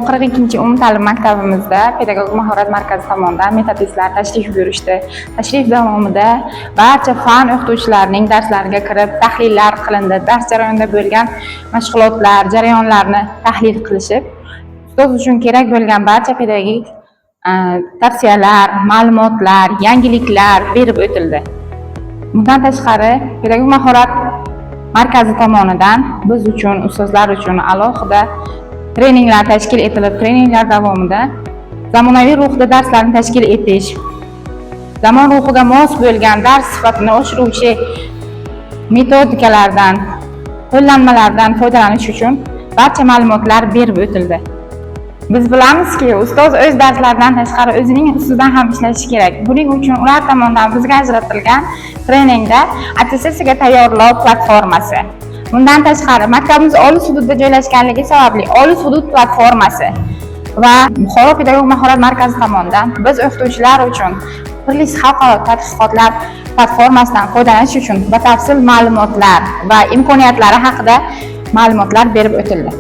42 umumta'lim maktabimizda pedagogik mahorat markazi tomonidan metodistlar tashrif buyurishdi. Tashrif davomida barcha fan o'qituvchilarining darslariga kirib, tahlillar qilindi. Dars jarayonida bo'lgan mashg'ulotlar, jarayonlarni tahlil qilishib, ustoz uchun kerak bo'lgan barcha pedagogik tavsiyalar, ma'lumotlar, yangiliklar berib o'tildi. Bundan tashqari, pedagogik mahorat markazi tomonidan biz uchun, ustozlar uchun alohida treninglar tashkil etilib, treninglar davomida zamonaviy ruhda darslarni tashkil etish, zamon ruhiga mos bo'lgan dars sifatini oshiruvchi metodikalardan, qo'llanmalardan foydalanish uchun barcha ma'lumotlar berib o'tildi. Biz bilamizki, ustoz o'z darslaridan tashqari o'zining ustidan ham ishlashi kerak. Buning uchun ular tomonidan bizga ajratilgan treningda attestatsiyaga tayyorlov platformasi. Bundan tashqari, maktabimiz olis hududda joylashganligi sababli olis hudud platformasi va Buxoro pedagogik mahorat markazi tomonidan biz o'qituvchilar uchun turli xalqaro tadqiqotlar platformasidan foydalanish uchun batafsil ma'lumotlar va imkoniyatlari haqida ma'lumotlar berib o'tildi.